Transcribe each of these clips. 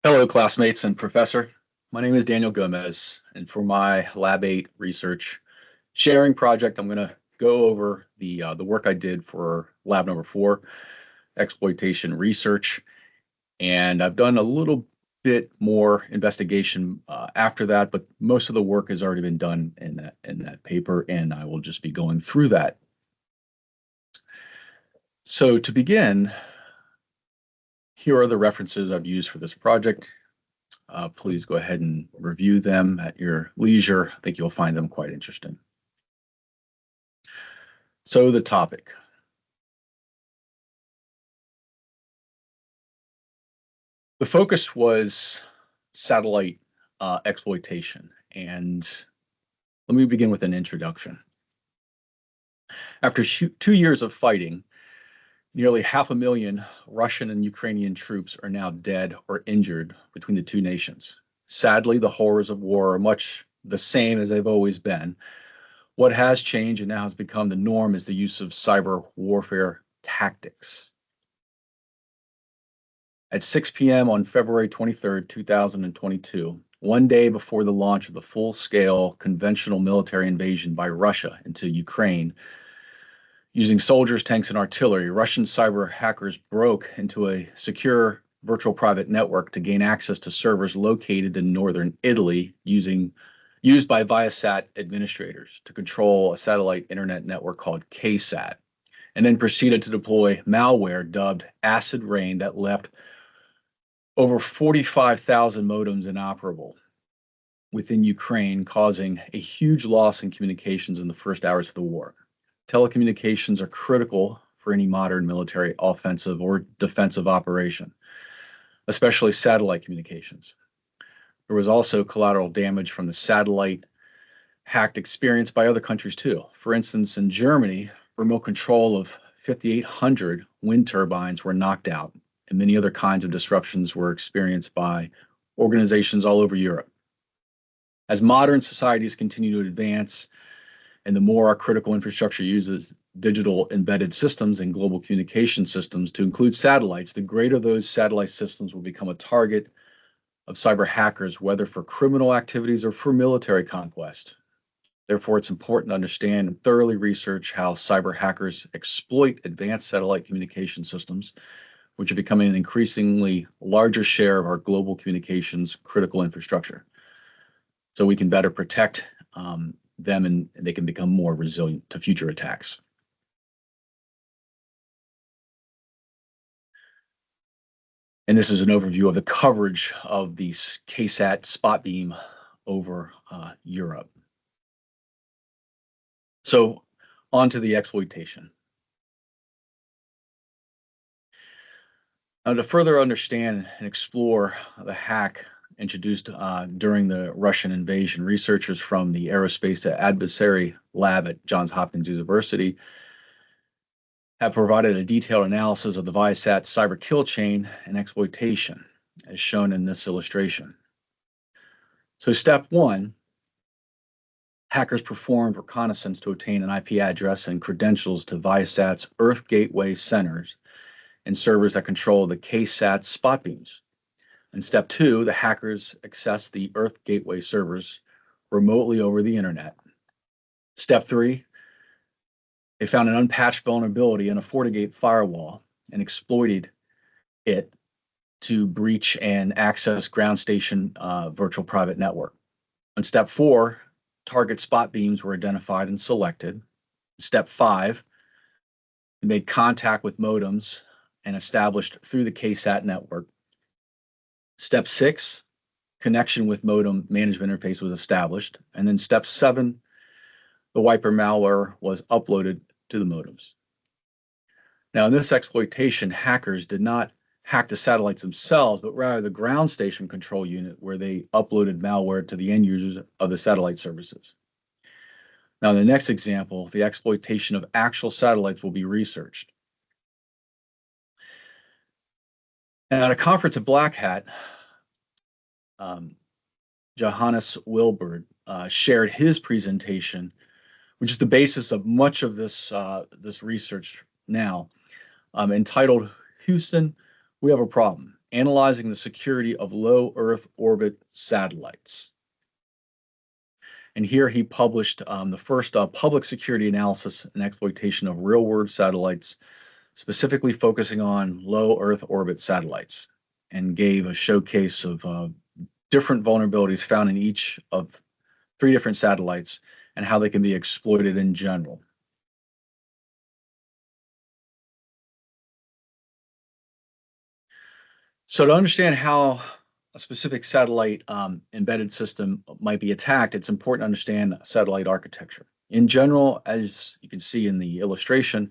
Hello, classmates and professor. My name is Daniel Gomez, and for my Lab 8 research sharing project, I'm going to go over the work I did for lab number 4, exploitation research, and I've done a little bit more investigation after that, but most of the work has already been done in that paper, and I will just be going through that. So to begin, here are the references I've used for this project. Please go ahead and review them at your leisure. I think you'll find them quite interesting. So the topic. The focus was satellite exploitation. And let me begin with an introduction. After 2 years of fighting, nearly 500,000 Russian and Ukrainian troops are now dead or injured between the two nations. Sadly, the horrors of war are much the same as they've always been. What has changed and now has become the norm is the use of cyber warfare tactics. At 6 p.m. on February 23rd, 2022, one day before the launch of the full-scale conventional military invasion by Russia into Ukraine, using soldiers, tanks, and artillery, Russian cyber hackers broke into a secure virtual private network to gain access to servers located in northern Italy used by Viasat administrators to control a satellite internet network called KSAT, and then proceeded to deploy malware dubbed Acid Rain that left over 45,000 modems inoperable within Ukraine, causing a huge loss in communications in the first hours of the war. Telecommunications are critical for any modern military offensive or defensive operation, especially satellite communications. There was also collateral damage from the satellite hacked experience by other countries too. For instance, in Germany, remote control of 5,800 wind turbines were knocked out, and many other kinds of disruptions were experienced by organizations all over Europe. As modern societies continue to advance, and the more our critical infrastructure uses digital embedded systems and global communication systems to include satellites, the greater those satellite systems will become a target of cyber hackers, whether for criminal activities or for military conquest. Therefore, it's important to understand and thoroughly research how cyber hackers exploit advanced satellite communication systems, which are becoming an increasingly larger share of our global communications critical infrastructure, so we can better protect them and they can become more resilient to future attacks. And this is an overview of the coverage of the KSAT spot beam over Europe. So on to the exploitation. Now, to further understand and explore the hack introduced during the Russian invasion, researchers from the Aerospace Adversary Lab at Johns Hopkins University have provided a detailed analysis of the Viasat cyber kill chain and exploitation, as shown in this illustration. So step 1, hackers performed reconnaissance to obtain an IP address and credentials to Viasat's Earth Gateway centers and servers that control the KSAT spot beams. In step 2, the hackers accessed the Earth Gateway servers remotely over the internet. Step 3, they found an unpatched vulnerability in a FortiGate firewall and exploited it to breach and access ground station virtual private network. In step 4, target spot beams were identified and selected. Step 5, they made contact with modems and established through the KSAT network. Step 6, connection with modem management interface was established. And then step 7, the wiper malware was uploaded to the modems. Now, in this exploitation, hackers did not hack the satellites themselves, but rather the ground station control unit where they uploaded malware to the end users of the satellite services. Now, in the next example, the exploitation of actual satellites will be researched. And at a conference at Black Hat, Johannes Wilbert shared his presentation, which is the basis of much of this research now, entitled "Houston, We Have a Problem: analyzing the security of low Earth orbit satellites. And here he published the first public security analysis and exploitation of real-world satellites, specifically focusing on low Earth orbit satellites, and gave a showcase of different vulnerabilities found in each of 3 different satellites and how they can be exploited in general. So to understand how a specific satellite embedded system might be attacked, it's important to understand satellite architecture. In general, as you can see in the illustration,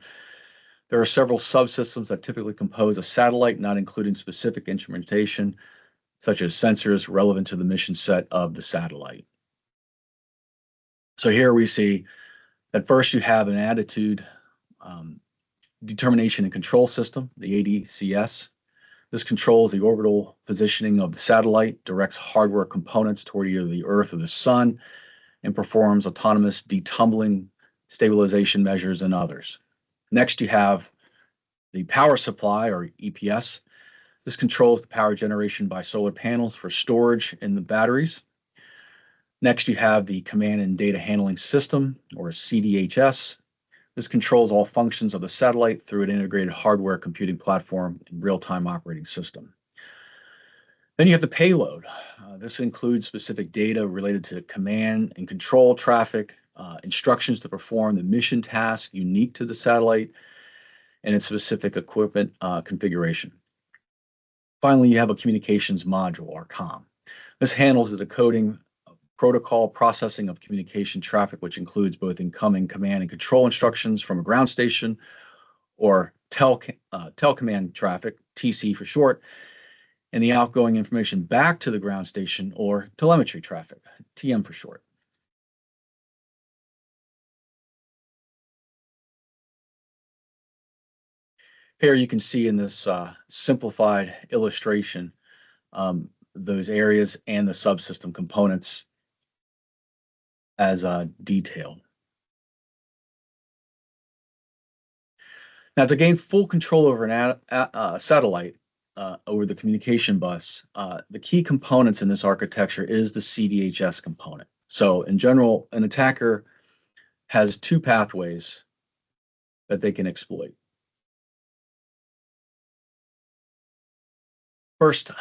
there are several subsystems that typically compose a satellite, not including specific instrumentation, such as sensors relevant to the mission set of the satellite. So here we see that first you have an attitude determination and control system, the ADCS. This controls the orbital positioning of the satellite, directs hardware components toward either the Earth or the Sun, and performs autonomous detumbling, stabilization measures, and others. Next, you have the power supply, or EPS. This controls the power generation by solar panels for storage in the batteries. Next, you have the command and data handling system, or CDHS. This controls all functions of the satellite through an integrated hardware computing platform and real-time operating system. Then you have the payload. This includes specific data related to command and control traffic, instructions to perform the mission task unique to the satellite, and its specific equipment configuration. Finally, you have a communications module, or COM. This handles the decoding, protocol processing of communication traffic, which includes both incoming command and control instructions from a ground station, or telcommand traffic, TC for short, and the outgoing information back to the ground station, or telemetry traffic, TM for short. Here you can see in this simplified illustration those areas and the subsystem components as detailed. Now, to gain full control over a satellite, over the communication bus, the key components in this architecture is the CDHS component. So in general, an attacker has 2 pathways that they can exploit. First,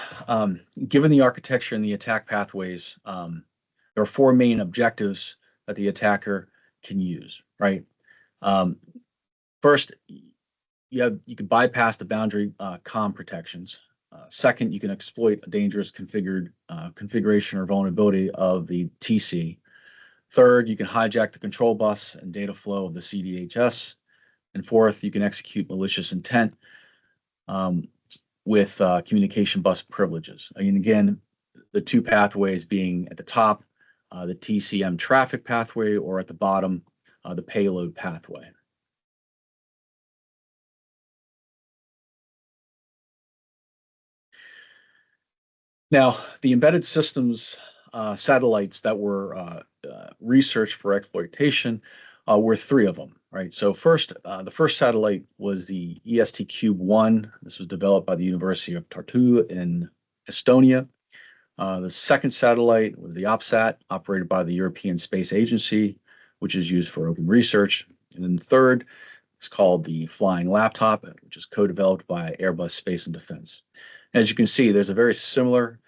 given the architecture and the attack pathways, there are 4 main objectives that the attacker can use, right? First, you can bypass the boundary COM protections. Second, you can exploit a dangerous configuration or vulnerability of the TC. Third, you can hijack the control bus and data flow of the CDHS. And fourth, you can execute malicious intent with communication bus privileges. And again, the 2 pathways being at the top, the TCM traffic pathway, or at the bottom, the payload pathway. Now, the embedded systems satellites that were researched for exploitation were 3 of them, right? So first, the first satellite was the EST Cube 1. This was developed by the University of Tartu in Estonia. The second satellite was the OPSAT, operated by the European Space Agency, which is used for open research. And then the third is called the Flying Laptop, which is co-developed by Airbus Space and Defense. As you can see, there's a very similar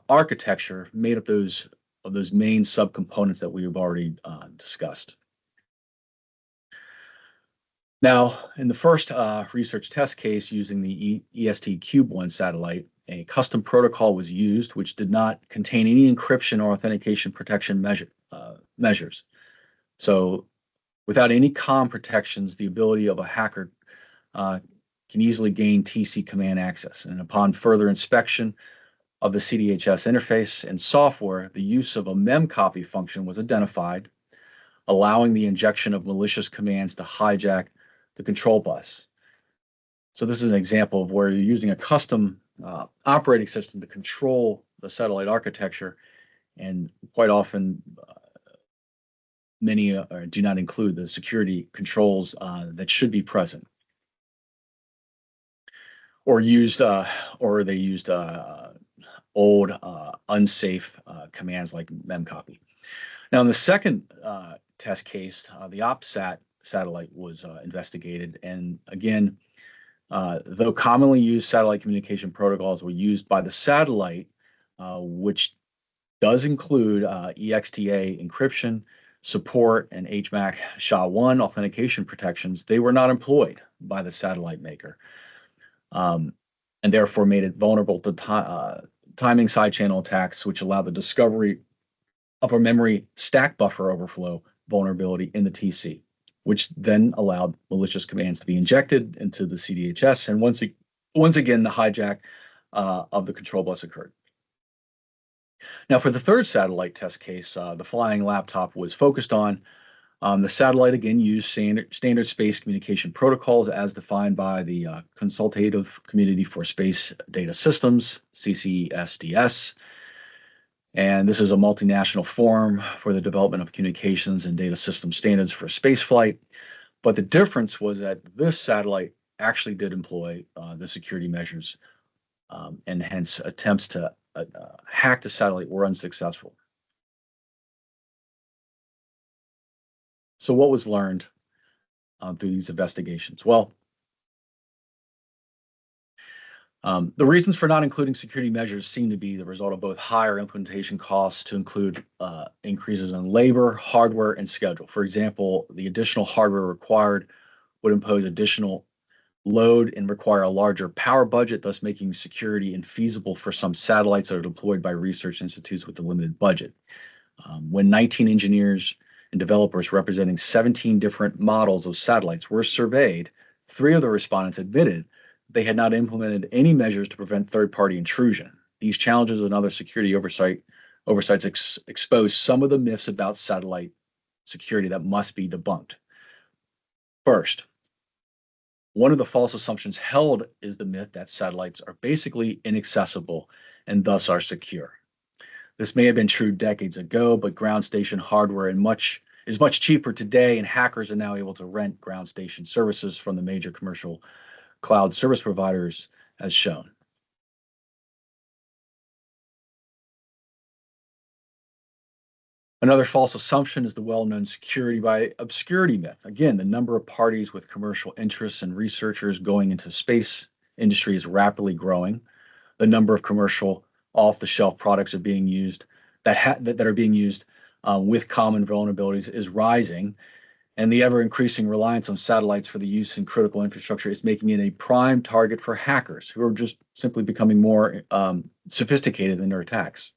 architecture made up of those main subcomponents that we've already discussed. Now, in the first research test case using the EST Cube 1 satellite, a custom protocol was used which did not contain any encryption or authentication protection measures. So without any COM protections, the ability of a hacker can easily gain TC command access. And upon further inspection of the CDHS interface and software, the use of a memcopy function was identified, allowing the injection of malicious commands to hijack the control bus. So this is an example of where you're using a custom operating system to control the satellite architecture, and quite often many do not include the security controls that should be present. or used or they used old unsafe commands like memcopy. Now, in the second test case, the OPSAT satellite was investigated, and again, though commonly used satellite communication protocols were used by the satellite, which does include EXTA encryption, support, and HMAC SHA-1 authentication protections, they were not employed by the satellite maker, um, and therefore made it vulnerable to timing side channel attacks, which allow the discovery of a memory stack buffer overflow vulnerability in the TC, which then allowed malicious commands to be injected into the CDHS. And once again, the hijack of the control bus occurred. Now, for the third satellite test case, the flying laptop was focused on. The satellite, again, used standard space communication protocols as defined by the Consultative Community for Space Data Systems, CCSDS. And this is a multinational forum for the development of communications and data system standards for spaceflight. But the difference was that this satellite actually did employ the security measures, and hence attempts to hack the satellite were unsuccessful. So what was learned through these investigations? Well, the reasons for not including security measures seem to be the result of both higher implementation costs to include increases in labor, hardware, and schedule. For example, the additional hardware required would impose additional load and require a larger power budget, thus making security infeasible for some satellites that are deployed by research institutes with a limited budget. When 19 engineers and developers representing 17 different models of satellites were surveyed, 3 of the respondents admitted they had not implemented any measures to prevent third-party intrusion. These challenges and other security oversights expose some of the myths about satellite security that must be debunked. First, one of the false assumptions held is the myth that satellites are basically inaccessible and thus are secure. This may have been true decades ago, but ground station hardware is much cheaper today, and hackers are now able to rent ground station services from the major commercial cloud service providers, as shown. Another false assumption is the well-known security by obscurity myth. Again, the number of parties with commercial interests and researchers going into space industry is rapidly growing. The number of commercial off-the-shelf products are being used that are being used with common vulnerabilities is rising, and the ever-increasing reliance on satellites for the use in critical infrastructure is making it a prime target for hackers who are just simply becoming more sophisticated in their attacks.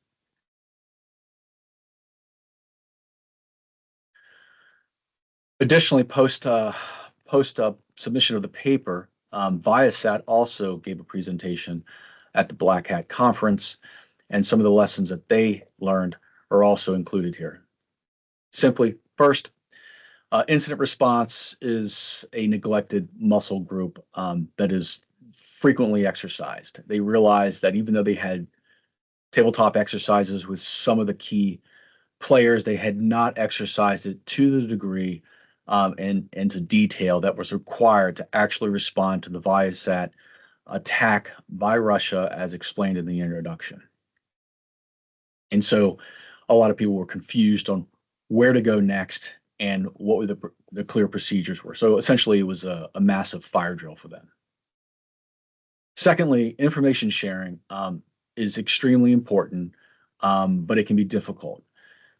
Additionally, post submission of the paper, Viasat also gave a presentation at the Black Hat conference, and some of the lessons that they learned are also included here. Simply, first, incident response is a neglected muscle group that is frequently exercised. They realized that even though they had tabletop exercises with some of the key players, they had not exercised it to the degree and to detail that was required to actually respond to the Viasat attack by Russia as explained in the introduction. And so a lot of people were confused on where to go next and what were the clear procedures were. So essentially, it was a massive fire drill for them. Secondly, information sharing is extremely important, but it can be difficult.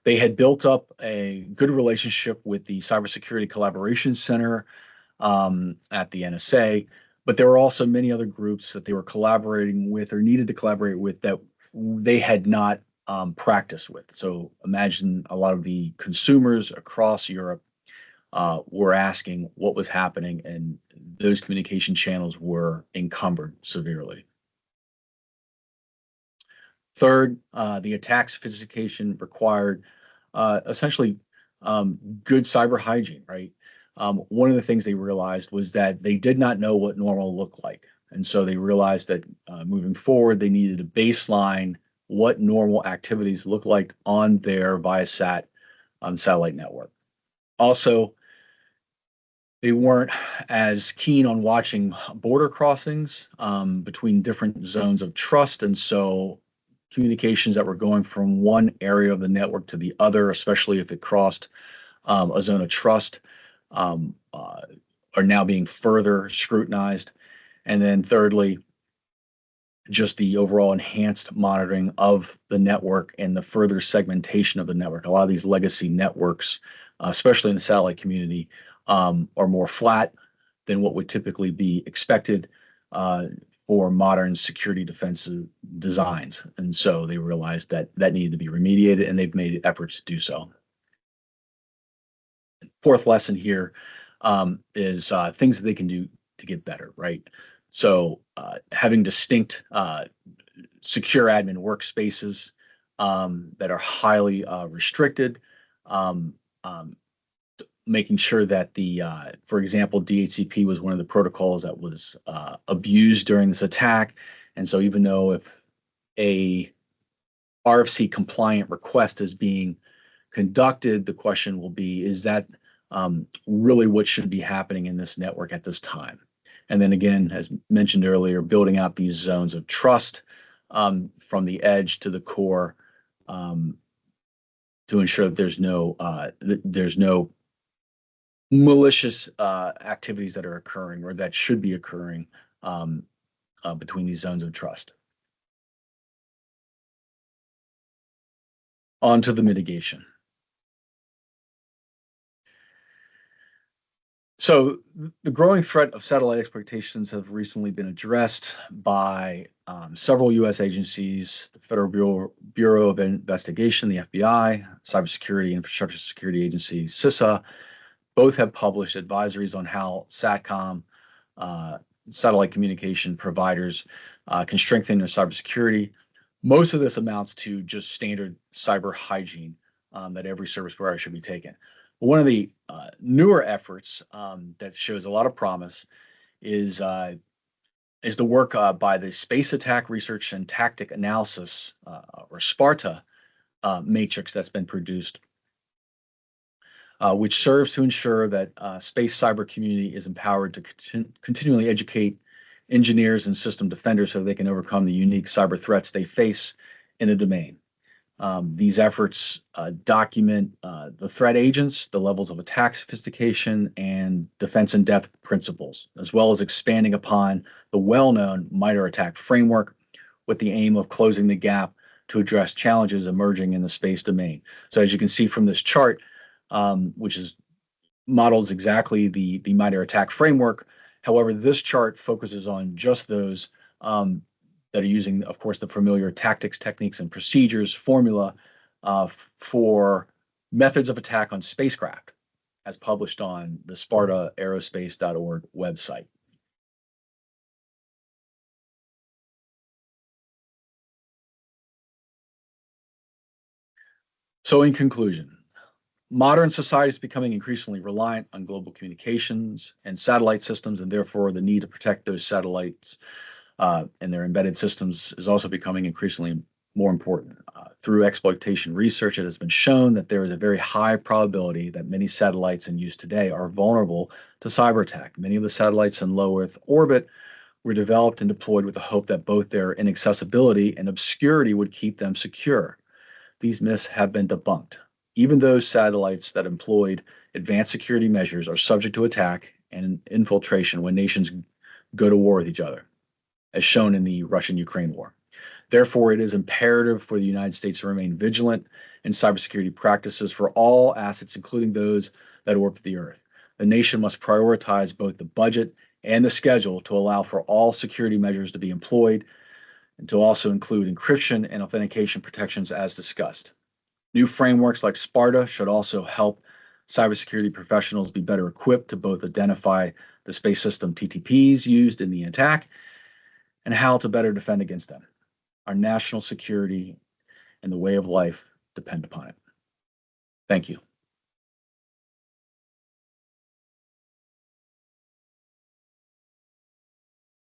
They had built up a good relationship with the Cybersecurity Collaboration Center at the NSA, but there were also many other groups that they were collaborating with or needed to collaborate with that they had not practiced with. So imagine a lot of the consumers across Europe were asking what was happening, and those communication channels were encumbered severely. Third, the attack sophistication required essentially good cyber hygiene, right? One of the things they realized was that they did not know what normal looked like. And so they realized that moving forward, they needed to baseline what normal activities look like on their Viasat satellite network. Also, They weren't as keen on watching border crossings between different zones of trust, and so communications that were going from one area of the network to the other, especially if it crossed a zone of trust, um, uh, are now being further scrutinized. And then thirdly, just the overall enhanced monitoring of the network and the further segmentation of the network. A lot of these legacy networks, especially in the satellite community, are more flat than what would typically be expected for modern security defensive designs. And so they realized that that needed to be remediated, and they've made efforts to do so. Fourth lesson here is things that they can do to get better, right? So having distinct secure admin workspaces that are highly restricted, um, um, making sure that for example, DHCP was one of the protocols that was abused during this attack. And so even though if a RFC compliant request is being conducted, the question will be, is that really what should be happening in this network at this time? And then again, as mentioned earlier, building out these zones of trust from the edge to the core um, to ensure that there's no malicious activities that are occurring or that should be occurring um, between these zones of trust. On to the mitigation. So the growing threat of satellite exploitations have recently been addressed by several U.S. agencies: the Federal Bureau of Investigation, the FBI, Cybersecurity Infrastructure Security Agency, CISA. Both have published advisories on how SATCOM, uh, satellite communication providers, can strengthen their cybersecurity. Most of this amounts to just standard cyber hygiene that every service provider should be taking. But one of the newer efforts that shows a lot of promise is is the work by the Space Attack Research and Tactic Analysis, or SPARTA, matrix that's been produced, which serves to ensure that space cyber community is empowered to continually educate engineers and system defenders so they can overcome the unique cyber threats they face in the domain. These efforts document the threat agents, the levels of attack sophistication, and defense in depth principles, as well as expanding upon the well known MITRE ATT&CK framework with the aim of closing the gap to address challenges emerging in the space domain. So, as you can see from this chart, which is models exactly the MITRE ATT&CK framework. However, this chart focuses on just those that are using, of course, the familiar tactics, techniques, and procedures formula for methods of attack on spacecraft, as published on the SpartaAerospace.org website. So, in conclusion, modern society is becoming increasingly reliant on global communications and satellite systems, and therefore the need to protect those satellites and their embedded systems is also becoming increasingly more important. Through exploitation research, it has been shown that there is a very high probability that many satellites in use today are vulnerable to cyber attack. Many of the satellites in low Earth orbit were developed and deployed with the hope that both their inaccessibility and obscurity would keep them secure. These myths have been debunked. Even those satellites that employed advanced security measures are subject to attack and infiltration when nations go to war with each other, as shown in the Russian-Ukraine war. Therefore, it is imperative for the United States to remain vigilant in cybersecurity practices for all assets, including those that orbit the Earth. The nation must prioritize both the budget and the schedule to allow for all security measures to be employed and to also include encryption and authentication protections as discussed. New frameworks like Sparta should also help cybersecurity professionals be better equipped to both identify the space system TTPs used in the attack and how to better defend against them. Our national security and the way of life depend upon it. Thank you.